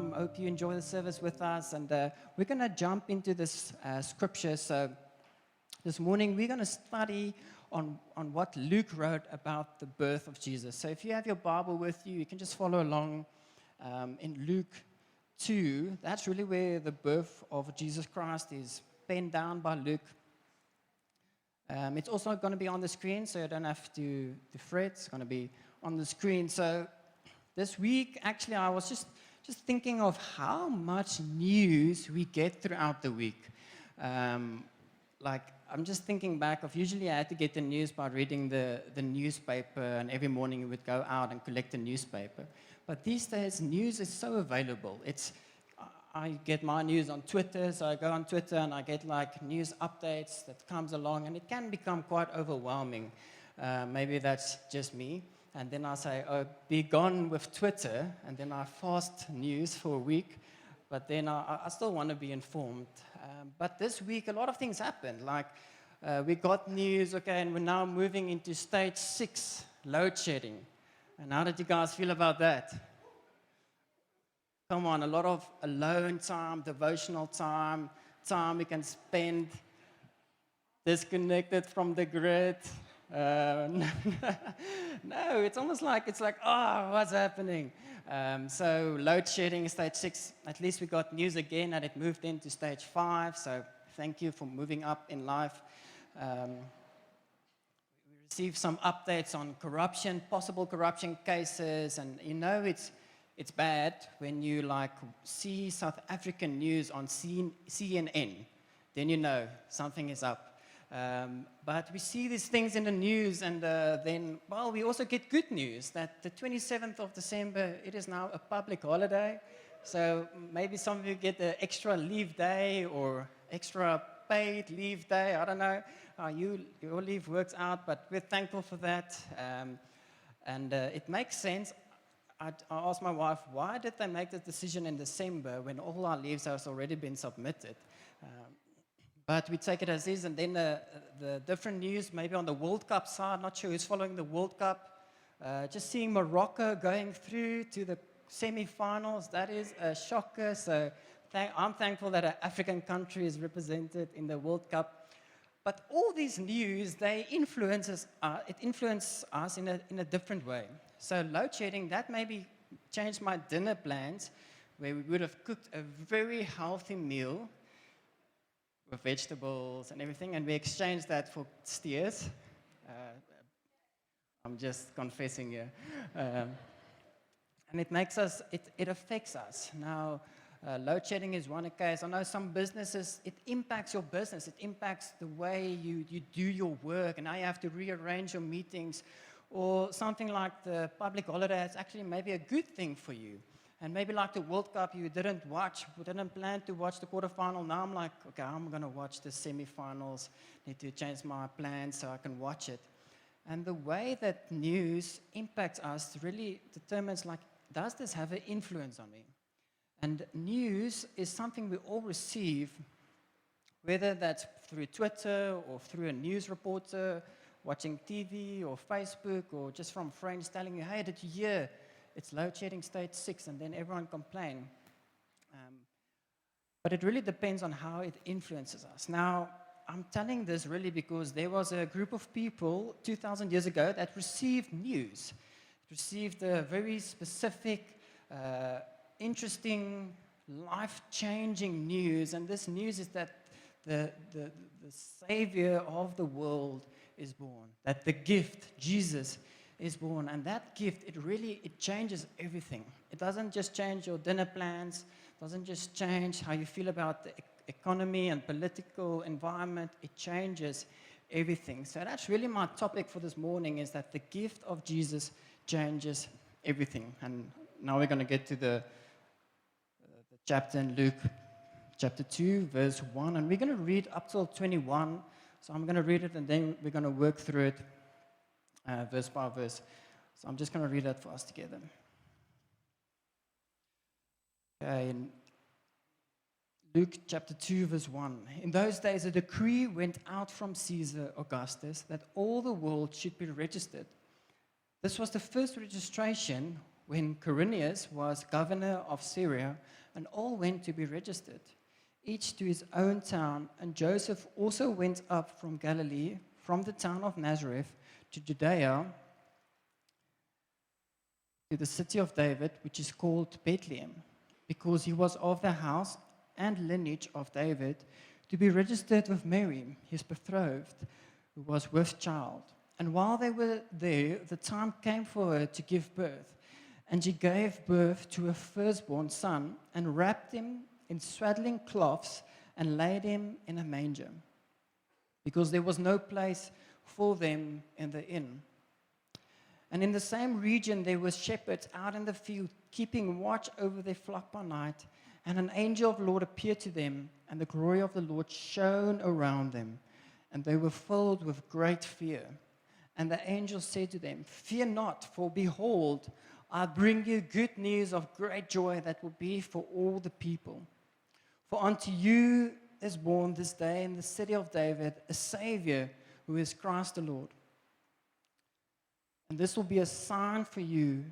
welcome. Hope you enjoy the service with us. And we're going to jump into this scripture. So this morning, we're going to study on what Luke wrote about the birth of Jesus. So if you have your Bible with you, you can just follow along in Luke 2. That's really where the birth of Jesus Christ is penned down by Luke. It's also going to be on the screen, so you don't have to fret. It's going to be on the screen. So this week, actually, I was just thinking of how much news we get throughout the week. I'm just thinking back of usually I had to get the news by reading the newspaper, and every morning we would go out and collect the newspaper. But these days, news is so available. I get my news on Twitter, so I go on Twitter and I get like news updates that comes along, and it can become quite overwhelming. Maybe that's just me. And then I say, oh, be gone with Twitter, and then I fast news for a week, but then I still want to be informed. But this week, a lot of things happened. Like, we got news, okay, and we're now moving into stage 6, load shedding. And how did you guys feel about that? Come on, a lot of alone time, devotional time we can spend disconnected from the grid. No, it's almost like, what's happening? So load shedding, stage 6, at least we got news again that it moved into stage 5, so thank you for moving up in life. We received some updates on corruption, possible corruption cases, and it's bad when you see South African news on CNN, then you know something is up. But we see these things in the news, and then we also get good news that the 27th of December, it is now a public holiday. So maybe some of you get an extra leave day or extra paid leave day. I don't know how your leave works out, but we're thankful for that. And it makes sense. I asked my wife, why did they make the decision in December when all our leaves has already been submitted? But we take it as is, and then the different news, maybe on the World Cup side, not sure who's following the World Cup, just seeing Morocco going through to the semi-finals, that is a shocker. So I'm thankful that an African country is represented in the World Cup. But all these news, it influences us in a different way. So load shedding, that maybe changed my dinner plans, where we would have cooked a very healthy meal with vegetables and everything, and we exchanged that for steers. I'm just confessing here. And it affects us. Now, load shedding is one case. I know some businesses, it impacts your business. It impacts the way you do your work, and now you have to rearrange your meetings. Or something like the public holiday, it's actually maybe a good thing for you. And maybe like the World Cup, you didn't plan to watch the quarterfinal. Now I'm like, okay, I'm going to watch the semifinals. Need to change my plans so I can watch it. And the way that news impacts us really determines, does this have an influence on me? And news is something we all receive, whether that's through Twitter or through a news reporter, watching TV or Facebook, or just from friends telling you, hey, did you hear? It's load shedding stage 6, and then everyone complain. But it really depends on how it influences us. Now, I'm telling this really because there was a group of people 2,000 years ago that received news. It received a very specific, interesting, life-changing news. And this news is that the Savior of the world is born, that the gift, Jesus, is born. And that gift, it changes everything. It doesn't just change your dinner plans, doesn't just change how you feel about the economy and political environment. It changes everything. So that's really my topic for this morning, is that the gift of Jesus changes everything. And now we're going to get to the chapter in Luke, chapter 2, verse 1. And we're going to read up till 21. So I'm going to read it, and then we're going to work through it verse by verse. So I'm just going to read that for us together. Okay, in Luke chapter 2, verse 1. In those days, a decree went out from Caesar Augustus that all the world should be registered. This was the first registration when Quirinius was governor of Syria, and all went to be registered, each to his own town. And Joseph also went up from Galilee, from the town of Nazareth, to Judea, to the city of David, which is called Bethlehem, because he was of the house and lineage of David, to be registered with Mary, his betrothed, who was with child. And while they were there, the time came for her to give birth. And she gave birth to a firstborn son, and wrapped him in swaddling cloths, and laid him in a manger, because there was no place for them in the inn. And in the same region there were shepherds out in the field, keeping watch over their flock by night. And an angel of the Lord appeared to them, and the glory of the Lord shone around them, and they were filled with great fear. And the angel said to them, "Fear not, for behold, I bring you good news of great joy that will be for all the people. For unto you is born this day in the city of David a Savior, who is Christ the Lord. And this will be a sign for you.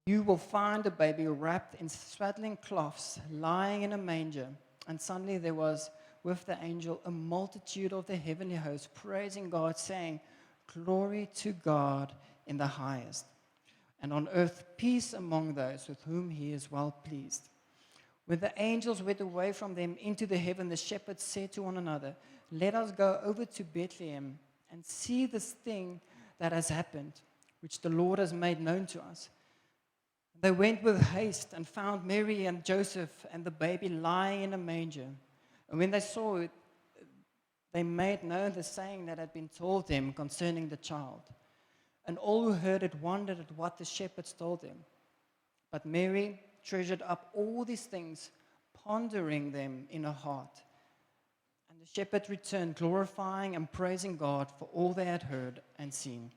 You will find a baby wrapped in swaddling cloths, lying in a manger." And suddenly there was with the angel a multitude of the heavenly hosts, praising God, saying, "Glory to God in the highest, and on earth peace among those with whom he is well pleased." When the angels went away from them into the heaven, the shepherds said to one another, "Let us go over to Bethlehem and see this thing that has happened, which the Lord has made known to us." They went with haste and found Mary and Joseph and the baby lying in a manger. And when they saw it, they made known the saying that had been told them concerning the child. And all who heard it wondered at what the shepherds told them. But Mary treasured up all these things, pondering them in her heart. And the shepherds returned, glorifying and praising God for all they had heard and seen,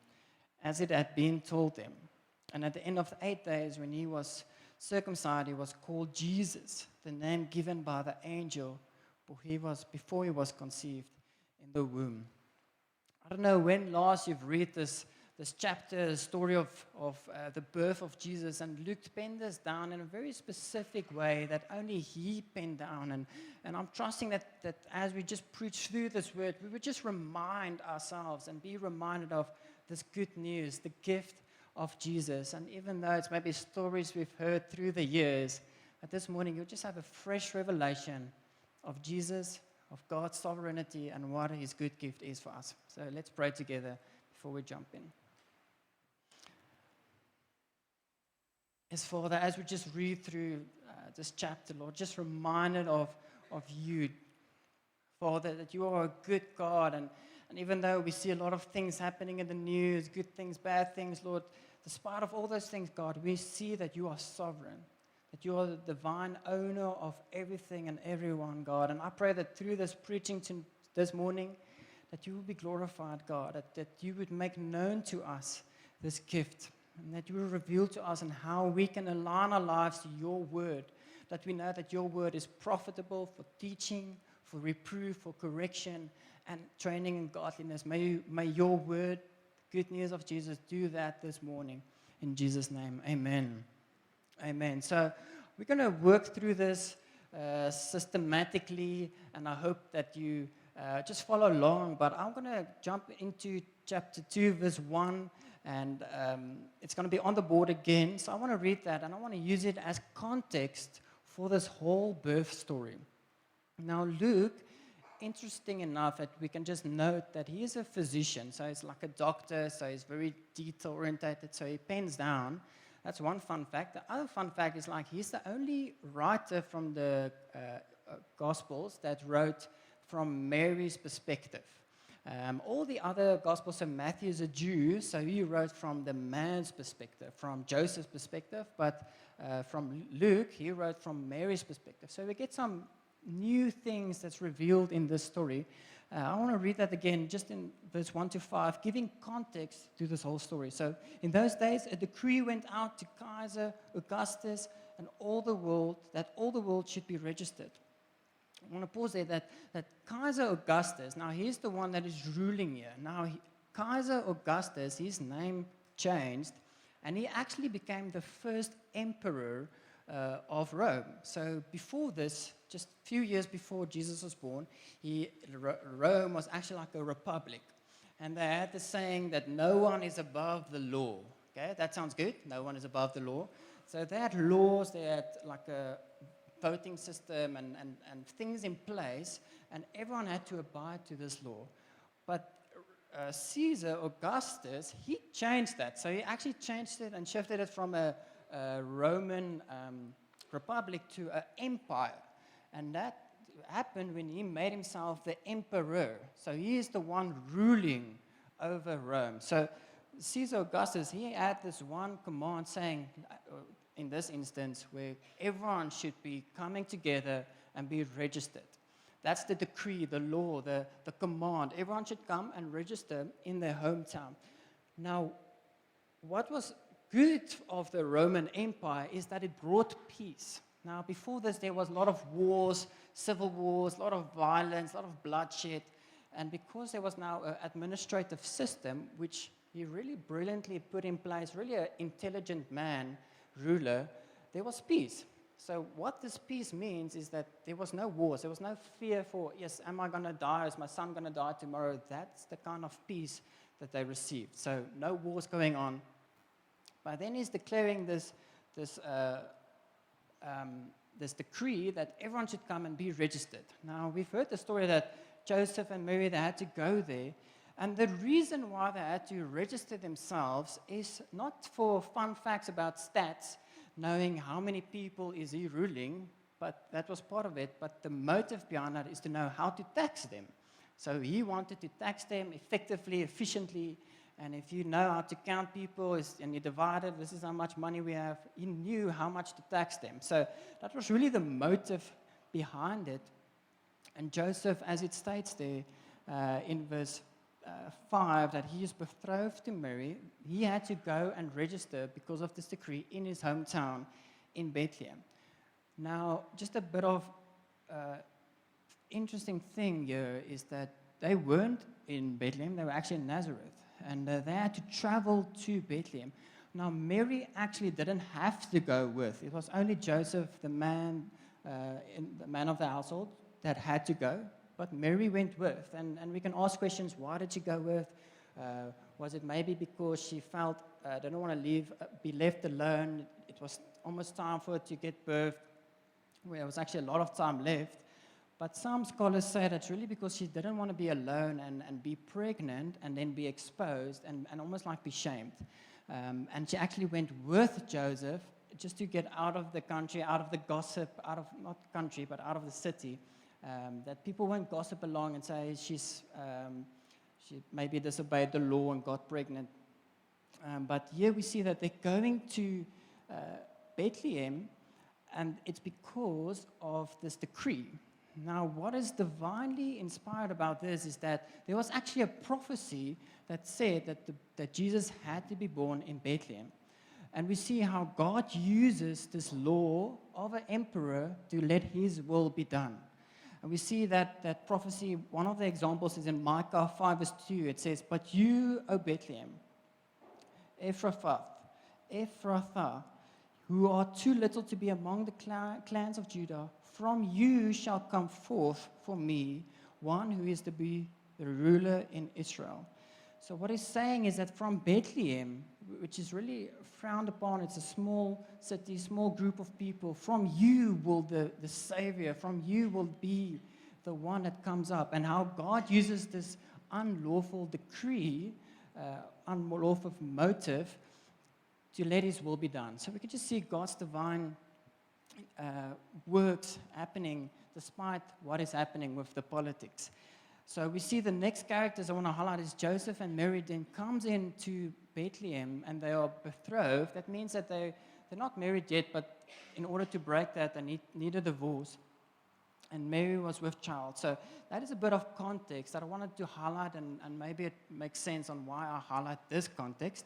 as it had been told them. And at the end of the 8 days, when he was circumcised, he was called Jesus, the name given by the angel before he was conceived in the womb. I don't know when last you've read this chapter, the story of the birth of Jesus, and Luke penned this down in a very specific way that only he penned down. And I'm trusting that as we just preach through this word, we would just remind ourselves and be reminded of this good news, the gift of Jesus. And even though it's maybe stories we've heard through the years, but this morning you'll just have a fresh revelation of Jesus, of God's sovereignty, and what his good gift is for us. So let's pray together before we jump in. Yes, Father, as we just read through this chapter, Lord, just reminded of you, Father, that you are a good God. And even though we see a lot of things happening in the news, good things, bad things, Lord, despite of all those things, God, we see that you are sovereign, that you are the divine owner of everything and everyone, God. And I pray that through this preaching this morning, that you will be glorified, God, that you would make known to us this gift, and that you will reveal to us and how we can align our lives to your word, that we know that your word is profitable for teaching, for reproof, for correction, and training in godliness. May your word, good news of Jesus, do that this morning. In Jesus' name, amen. Amen. So we're going to work through this systematically, and I hope that you just follow along. But I'm going to jump into chapter 2, verse 1, and it's going to be on the board again. So I want to read that, and I want to use it as context for this whole birth story. Now, Luke, interesting enough that we can just note that he is a physician, so he's like a doctor, so he's very detail-orientated, so he pens down. That's one fun fact. The other fun fact is like he's the only writer from the Gospels that wrote from Mary's perspective. All the other Gospels, so Matthew is a Jew, so he wrote from the man's perspective, from Joseph's perspective, but from Luke, he wrote from Mary's perspective. So we get some new things that's revealed in this story. I want to read that again, just in verse 1 to 5, giving context to this whole story. So, in those days, a decree went out to Kaiser Augustus and all the world should be registered. I want to pause there that Kaiser Augustus, now he's the one that is ruling here. Now, Kaiser Augustus, his name changed, And he actually became the first emperor of Rome. So before this, just a few years before Jesus was born, Rome was actually like a republic. And they had the saying that no one is above the law. Okay, that sounds good. No one is above the law. So they had laws, they had like a voting system and things in place, and everyone had to abide to this law. But Caesar Augustus, he changed that. So he actually changed it and shifted it from a Roman republic to an empire. And that happened when he made himself the emperor. So he is the one ruling over Rome. So Caesar Augustus, he had this one command saying, in this instance, where everyone should be coming together and be registered. That's the decree, the law, the command. Everyone should come and register in their hometown. Now, what was good of the Roman Empire is that it brought peace. Now, before this, there was a lot of wars, civil wars, a lot of violence, a lot of bloodshed. And because there was now an administrative system, which he really brilliantly put in place, really an intelligent man, ruler, there was peace. So what this peace means is that there was no wars. There was no fear for, yes, am I going to die? Is my son going to die tomorrow? That's the kind of peace that they received. So no wars going on. But then he's declaring this decree that everyone should come and be registered. Now, we've heard the story that Joseph and Mary, they had to go there. And the reason why they had to register themselves is not for fun facts about stats, knowing how many people is he ruling, but that was part of it. But the motive behind that is to know how to tax them. So he wanted to tax them effectively, efficiently. And if you know how to count people and you divide it, this is how much money we have, he knew how much to tax them. So that was really the motive behind it. And Joseph, as it states there in verse 5, that he is betrothed to Mary, he had to go and register because of this decree in his hometown in Bethlehem. Now, just a bit of interesting thing here is that they weren't in Bethlehem, they were actually in Nazareth. And they had to travel to Bethlehem. Now, Mary actually didn't have to go with. It was only Joseph, the man of the household, that had to go. But Mary went with. And we can ask questions, why did she go with? Was it maybe because she felt, didn't want to be left alone? It was almost time for her to get birth. Well, there was actually a lot of time left. But some scholars say that's really because she didn't want to be alone and be pregnant and then be exposed and almost like be shamed. And she actually went with Joseph just to get out of the country, out of the gossip, not country, but out of the city, that people won't gossip along and say she maybe disobeyed the law and got pregnant. But here we see that they're going to Bethlehem, and it's because of this decree. Now, what is divinely inspired about this is that there was actually a prophecy that said that Jesus had to be born in Bethlehem. And we see how God uses this law of an emperor to let his will be done. And we see that prophecy, one of the examples is in Micah 5 verse 2. It says, "But you, O Bethlehem, Ephrathah, who are too little to be among the clans of Judah, from you shall come forth for me one who is to be the ruler in Israel." So what he's saying is that from Bethlehem, which is really frowned upon, it's a small city, small group of people, from you will the Savior, from you will be the one that comes up. And how God uses this unlawful decree, unlawful motive, to let his will be done. So we can just see God's divine works happening despite what is happening with the politics. So we see the next characters I want to highlight is Joseph and Mary then comes into Bethlehem and they are betrothed. That means that they're not married yet, but in order to break that, they need a divorce. And Mary was with child. So that is a bit of context that I wanted to highlight, and maybe it makes sense on why I highlight this context.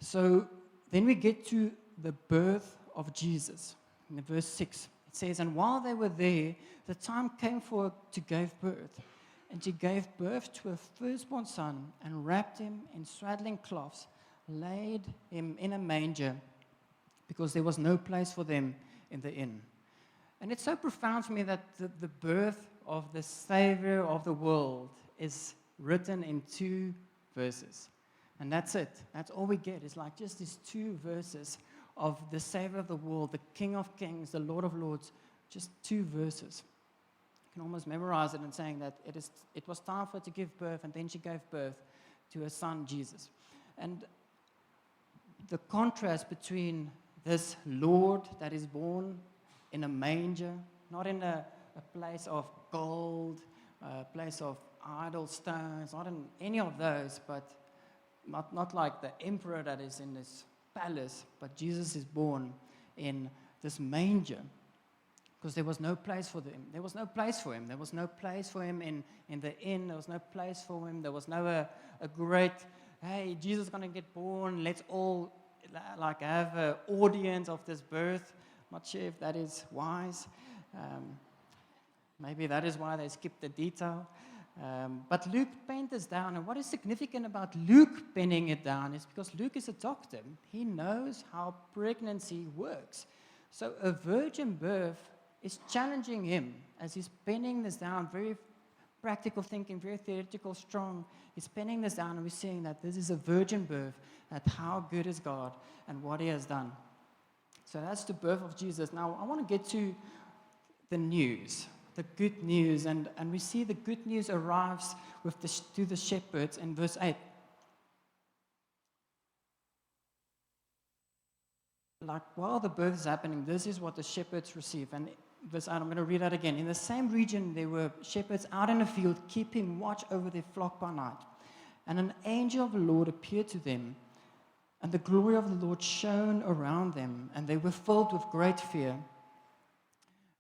So then we get to the birth of Jesus. In verse 6, it says, "And while they were there, the time came for her to give birth. And she gave birth to a firstborn son and wrapped him in swaddling cloths, laid him in a manger because there was no place for them in the inn. And it's so profound for me that the birth of the Savior of the world is written in 2 verses. And that's it. That's all we get. It's like just these 2 verses of the Savior of the world, the King of Kings, the Lord of Lords, just 2 verses. You can almost memorize it in saying that it was time for her to give birth, and then she gave birth to her son, Jesus. And the contrast between this Lord that is born in a manger, not in a place of gold, a place of idol stones, not in any of those, but not like the emperor that is in this palace, but Jesus is born in this manger because there was no place for him. There was no place for him. There was no place for him in the inn. There was no place for him. There was no a great, hey, Jesus is going to get born. Let's all like have an audience of this birth. Not sure if that is wise. Maybe that is why they skipped the detail. But Luke penned this down, and what is significant about Luke penning it down is because Luke is a doctor. He knows how pregnancy works. So a virgin birth is challenging him as he's penning this down, very practical thinking, very theoretical, strong. He's penning this down, and we're seeing that this is a virgin birth, that how good is God and what he has done. So that's the birth of Jesus. Now, I want to get to the news, the good news, and we see the good news arrives to the shepherds in verse 8. Like, while the birth is happening, this is what the shepherds receive. And verse 8, I'm going to read that again. In the same region, there were shepherds out in the field, keeping watch over their flock by night. And an angel of the Lord appeared to them, and the glory of the Lord shone around them, and they were filled with great fear.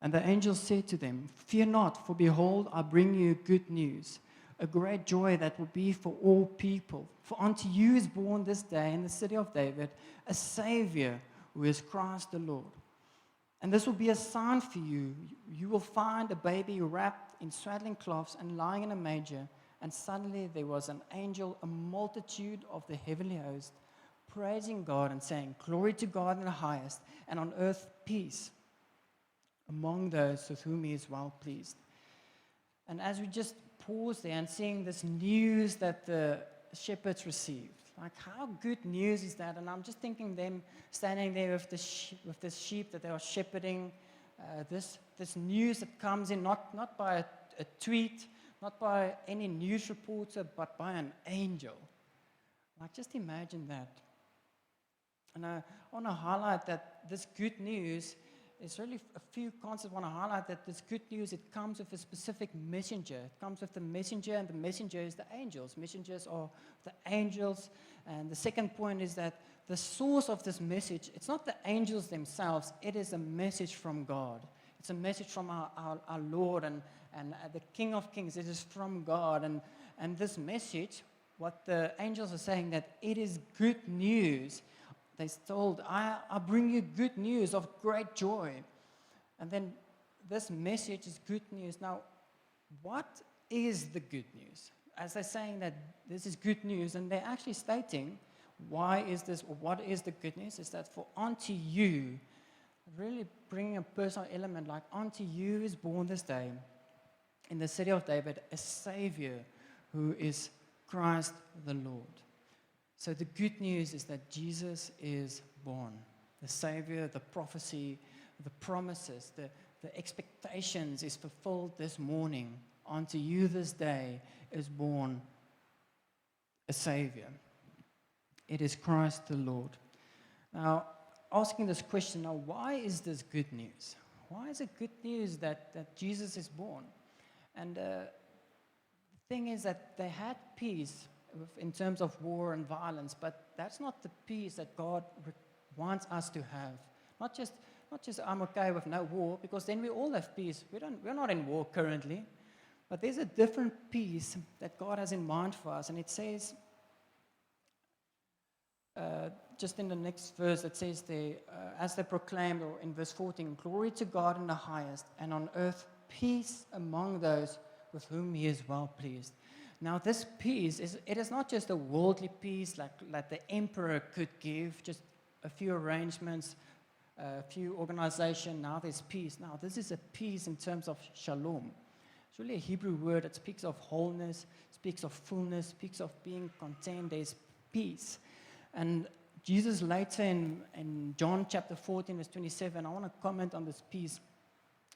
And the angel said to them, "Fear not, for behold, I bring you good news, a great joy that will be for all people. For unto you is born this day in the city of David a Savior, who is Christ the Lord. And this will be a sign for you. You will find a baby wrapped in swaddling cloths and lying in a manger." And suddenly there was an angel, a multitude of the heavenly host, praising God and saying, "Glory to God in the highest, and on earth peace among those with whom he is well pleased." And as we just pause there and seeing this news that the shepherds received, like how good news is that? And I'm just thinking them standing there with this sheep that they are shepherding, this news that comes in not by a tweet, not by any news reporter, but by an angel. Like, just imagine that. And I want to highlight that this good news is really a few concepts I want to highlight. That this good news, it comes with a specific messenger. It comes with the messenger, and the messenger is the angels. Messengers are the angels. And the second point is that the source of this message, it's not the angels themselves, it is a message from God. It's a message from our Lord and the King of Kings. It is from God. And this message, what the angels are saying, that it is good news. They told, I bring you good news of great joy. And then this message is good news. Now, what is the good news? As they're saying that this is good news, and they're actually stating, why is this, or what is the good news? Is that for unto you, really bringing a personal element, like unto you is born this day in the city of David a Savior, who is Christ the Lord. So the good news is that Jesus is born. The Savior, the prophecy, the promises, the expectations is fulfilled this morning. Unto you this day is born a Savior. It is Christ the Lord. Now, asking this question, now why is this good news? Why is it good news that Jesus is born? And the thing is that they had peace in terms of war and violence, but that's not the peace that God wants us to have. Not just I'm okay with no war, because then we all have peace. We're not in war currently, but there's a different peace that God has in mind for us. And it says, just in the next verse, it says there, as they proclaimed, or in verse 14, "Glory to God in the highest, and on earth peace among those with whom he is well pleased." Now, this peace, it is not just a worldly peace like the emperor could give, just a few arrangements, a few organization, now there's peace. Now, this is a peace in terms of shalom. It's really a Hebrew word that speaks of wholeness, speaks of fullness, speaks of being content. There's peace. And Jesus later in John chapter 14, verse 27, I want to comment on this peace.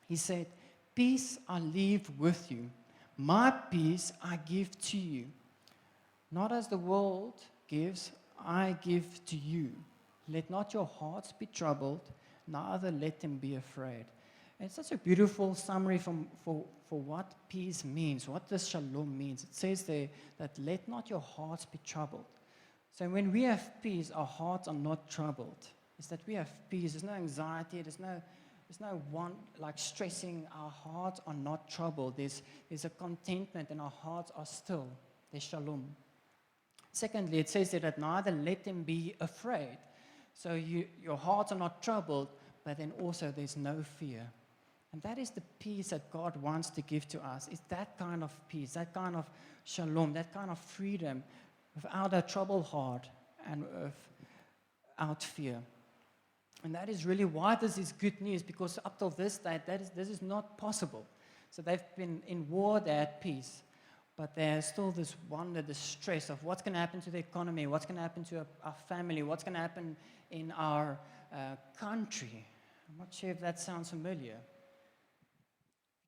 He said, "Peace I leave with you. My peace I give to you. Not as the world gives, I give to you. Let not your hearts be troubled, neither let them be afraid." And it's such a beautiful summary for what peace means, what this shalom means. It says there that let not your hearts be troubled. So when we have peace, our hearts are not troubled. It's that we have peace. There's no anxiety. There's no one like stressing. Our hearts are not troubled. There's a contentment, and our hearts are still. There's shalom. Secondly, it says there that neither let them be afraid. So your hearts are not troubled, but then also there's no fear. And that is the peace that God wants to give to us. It's that kind of peace, that kind of shalom, that kind of freedom without a troubled heart and without fear. And that is really why this is good news, because up till this day, this is not possible. So they've been in war, they're at peace. But there's still this wonder, this stress of what's going to happen to the economy, what's going to happen to our family, what's going to happen in our country. I'm not sure if that sounds familiar.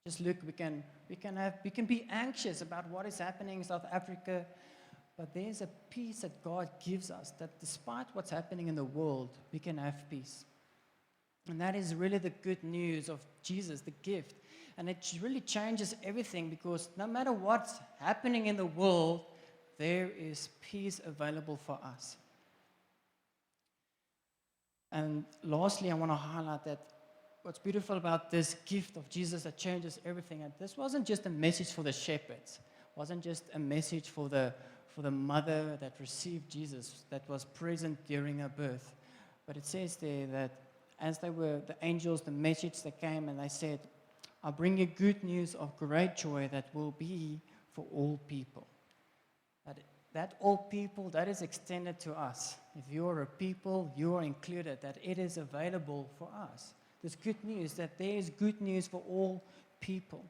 Just look, we can be anxious about what is happening in South Africa, but there's a peace that God gives us, that despite what's happening in the world, we can have peace. And that is really the good news of Jesus, the gift. And it really changes everything, because no matter what's happening in the world, there is peace available for us. And lastly, I want to highlight that what's beautiful about this gift of Jesus that changes everything. And this wasn't just a message for the shepherds. It wasn't just a message for the mother that received Jesus, that was present during her birth. But it says there that as they were, the angels, the message that came, and they said, "I bring you good news of great joy that will be for all people." That all people, that is extended to us. If you are a people, you are included, that it is available for us. This good news, that there is good news for all people.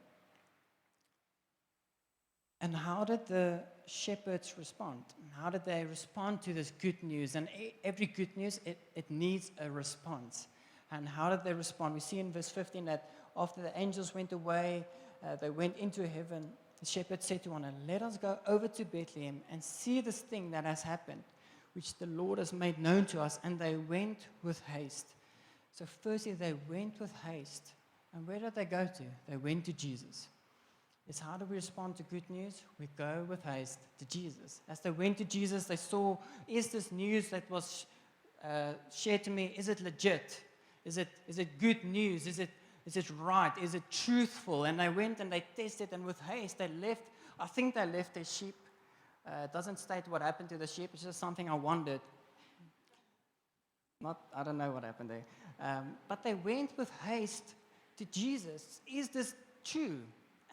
And how did the shepherds respond? How did they respond to this good news? And every good news, it needs a response. And how did they respond? We see in verse 15 that after the angels went away, they went into heaven. The shepherds said to one another, "Let us go over to Bethlehem and see this thing that has happened, which the Lord has made known to us." And they went with haste. So firstly, they went with haste. And where did they go to? They went to Jesus. It's how do we respond to good news? We go with haste to Jesus. As they went to Jesus, they saw, is this news that was shared to me, is it legit? Is it good news? Is it right? Is it truthful? And they went and they tested, and with haste they left. I think they left their sheep. It doesn't state what happened to the sheep. It's just something I wondered. I don't know what happened there. But they went with haste to Jesus. Is this true?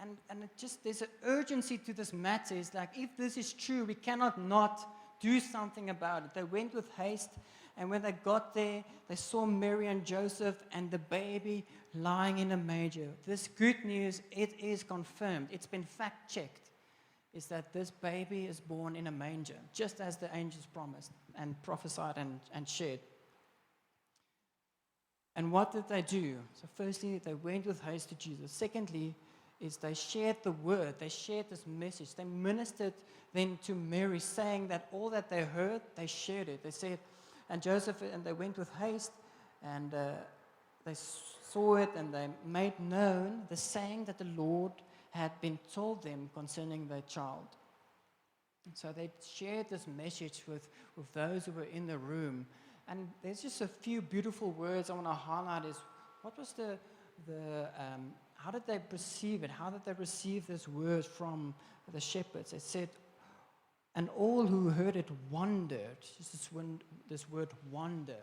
And it just, there's an urgency to this matter. It's like, if this is true, we cannot not do something about it. They went with haste, and when they got there, they saw Mary and Joseph and the baby lying in a manger. This good news, it is confirmed. It's been fact-checked. Is that this baby is born in a manger, just as the angels promised and prophesied and shared. And what did they do? So firstly, they went with haste to Jesus. Secondly, is they shared the word. They shared this message. They ministered then to Mary, saying that all that they heard, they shared it. They said, and Joseph, and they went with haste, and they saw it, and they made known the saying that the Lord had been told them concerning their child. And so they shared this message with those who were in the room. And there's just a few beautiful words I want to highlight. Is what was how did they perceive it? How did they receive this word from the shepherds? It said, and all who heard it wondered. Just this word wonder.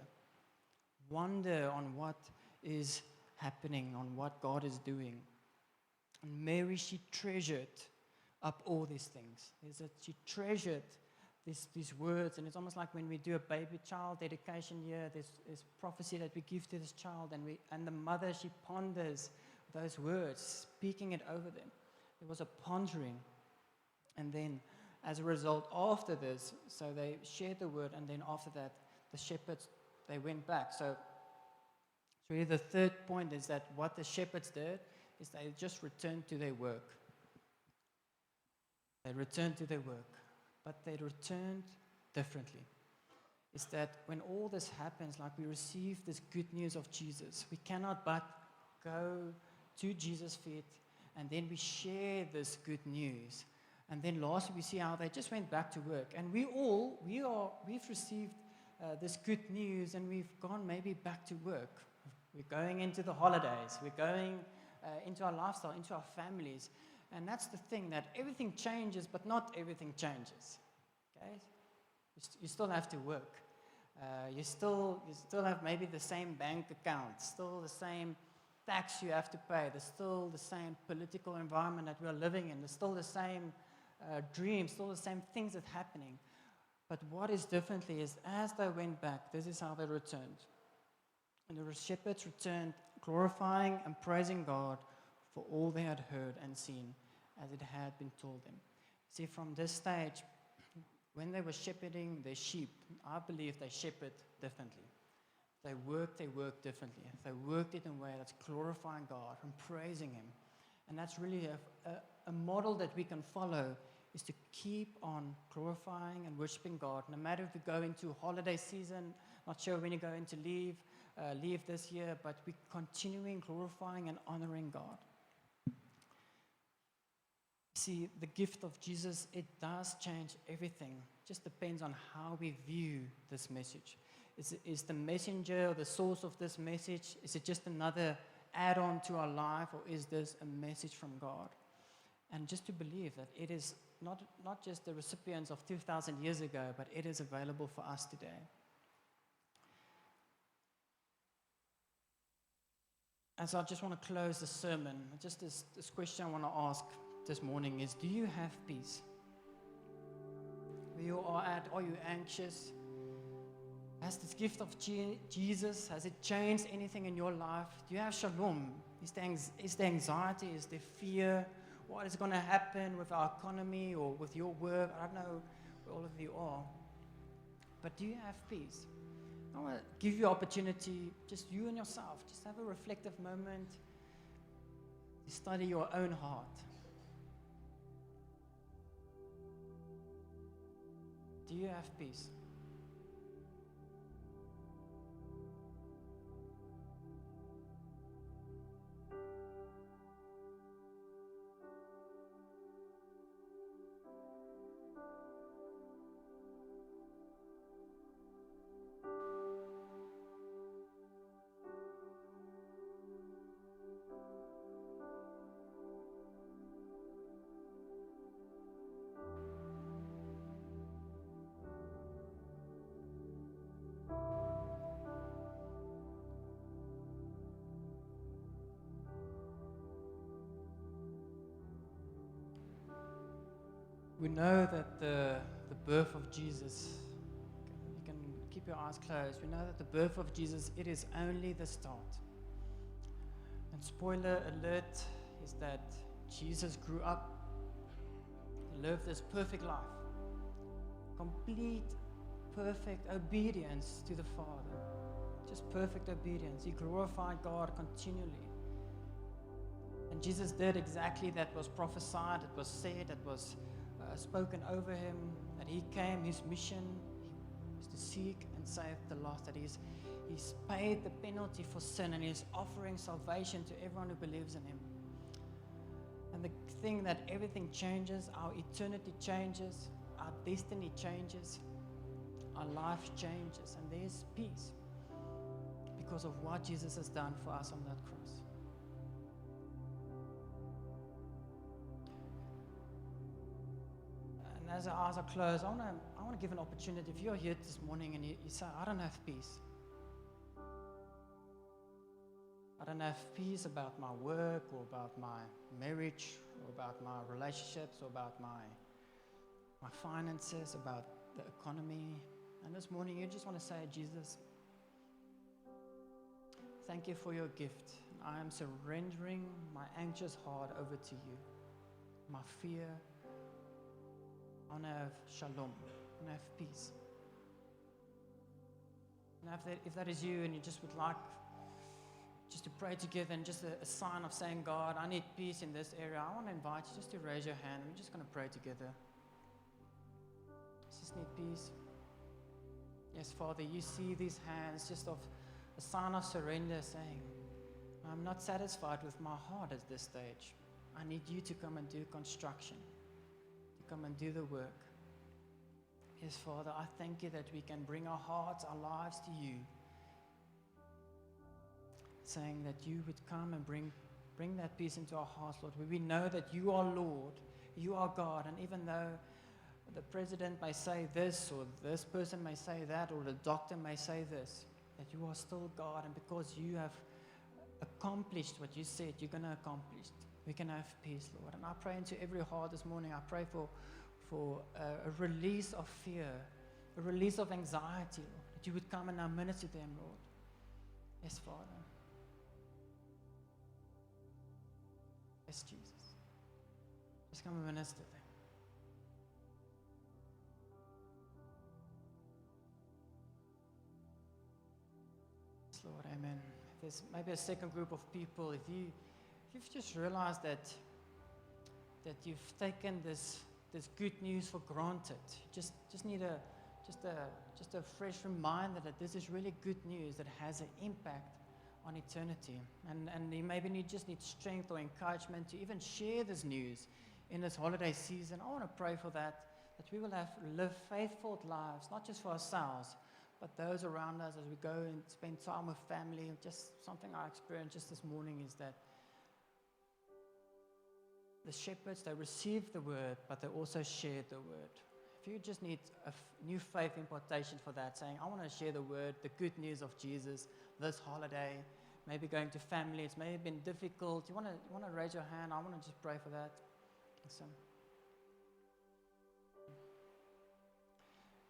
Wonder on what is happening, on what God is doing. And Mary, she treasured up all these things. Is that she treasured these words, and it's almost like when we do a baby child dedication year, there's prophecy that we give to this child, and the mother, she ponders those words, speaking it over them. There was a pondering, and then as a result, after this, so they shared the word, and then after that, the shepherds, they went back. So really the third point is that what the shepherds did is they just returned to their work. They returned to their work, but they returned differently. Is that when all this happens, like we receive this good news of Jesus, we cannot but go to Jesus' feet, and then we share this good news. And then lastly, we see how they just went back to work. And we've received this good news, and we've gone maybe back to work. We're going into the holidays. We're going into our lifestyle, into our families. And that's the thing, that everything changes, but not everything changes. Okay? You still have to work. You still have maybe the same bank account, still the same tax you have to pay. There's still the same political environment that we're living in. There's still the same dreams, still the same things that are happening. But what is differently is as they went back, this is how they returned. And the shepherds returned, glorifying and praising God for all they had heard and seen, as it had been told them. See, from this stage, when they were shepherding their sheep, I believe they shepherded differently. They worked differently. They worked it in a way that's glorifying God and praising Him. And that's really a model that we can follow, is to keep on glorifying and worshiping God. No matter if we go into holiday season, not sure when you're going to leave this year, but we're continuing glorifying and honoring God. See, the gift of Jesus, it does change everything. It just depends on how we view this message. Is the messenger or the source of this message, is it just another add-on to our life, or is this a message from God? And just to believe that it is not just the recipients of 2,000 years ago, but it is available for us today. As I just want to close the sermon, just this question I want to ask this morning is, do you have peace? Where you are at, are you anxious? Has this gift of Jesus, has it changed anything in your life? Do you have shalom? Is there anxiety? Is there fear? What is going to happen with our economy or with your work? I don't know where all of you are. But do you have peace? I want to give you opportunity, just you and yourself, just have a reflective moment to study your own heart. Do you have peace? We know that the birth of Jesus, you can keep your eyes closed. We know that the birth of Jesus, it is only the start. And spoiler alert is that Jesus grew up, he lived this perfect life, complete, perfect obedience to the Father, just perfect obedience. He glorified God continually. And Jesus did exactly that was prophesied, it was said, it was spoken over him, that he came, his mission is to seek and save the lost, that he's paid the penalty for sin, and he's offering salvation to everyone who believes in him. And the thing that everything changes, our eternity changes, our destiny changes, our life changes, and there's peace because of what Jesus has done for us on that cross. As our eyes are closed, I want to give an opportunity. If you're here this morning and you say, I don't have peace. I don't have peace about my work or about my marriage or about my relationships, or about my finances, about the economy. And this morning you just want to say, Jesus, thank you for your gift. I am surrendering my anxious heart over to you. My fear, I want to have shalom, I want to have peace. And if that is you and you just would like just to pray together and just a sign of saying, God, I need peace in this area, I want to invite you just to raise your hand. We're just going to pray together. Just need peace. Yes, Father, you see these hands just of a sign of surrender saying, I'm not satisfied with my heart at this stage. I need you to come and do construction, to come and do the work. Yes, Father, I thank you that we can bring our hearts, our lives to you, saying that you would come and bring that peace into our hearts, Lord, where we know that you are Lord, you are God, and even though the president may say this, or this person may say that, or the doctor may say this, that you are still God, and because you have accomplished what you said you're going to accomplish, we can have peace, Lord. And I pray into every heart this morning, I pray for a release of fear, a release of anxiety, Lord, that you would come and now minister to them, Lord. Yes, Father. Yes, Jesus. Just come and minister to them. Yes, Lord, amen. There's maybe a second group of people, if you've just realized that you've taken this good news for granted, just need a fresh reminder that this is really good news that has an impact on eternity, and you maybe just need strength or encouragement to even share this news in this holiday season. I want to pray for that we will live faithful lives, not just for ourselves, but those around us as we go and spend time with family. Just something I experienced just this morning is that the shepherds, they received the word, but they also shared the word. If you just need a new faith impartation for that, saying, I want to share the word, the good news of Jesus this holiday, maybe going to family, it's maybe been difficult, you want to raise your hand, I want to just pray for that. Listen.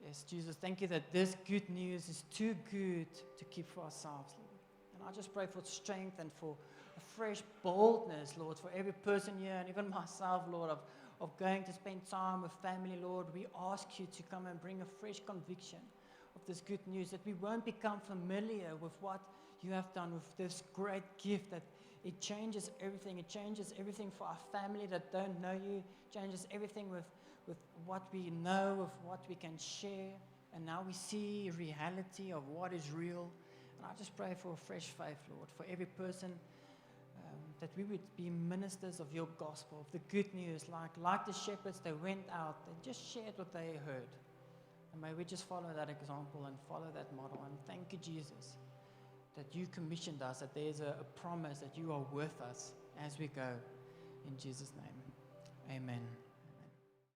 Yes, Jesus, thank you that this good news is too good to keep for ourselves, Lord. And I just pray for strength and for a fresh boldness, Lord, for every person here and even myself, Lord, of going to spend time with family, Lord. We ask you to come and bring a fresh conviction of this good news, that we won't become familiar with what you have done with this great gift, that it changes everything. It changes everything for our family that don't know you, changes everything with what we know, with what we can share. And now we see reality of what is real. And I just pray for a fresh faith, Lord, for every person, that we would be ministers of your gospel, of the good news, like the shepherds, they went out, they just shared what they heard. And may we just follow that example and follow that model. And thank you, Jesus, that you commissioned us, that there's a promise that you are with us as we go. In Jesus' name, amen.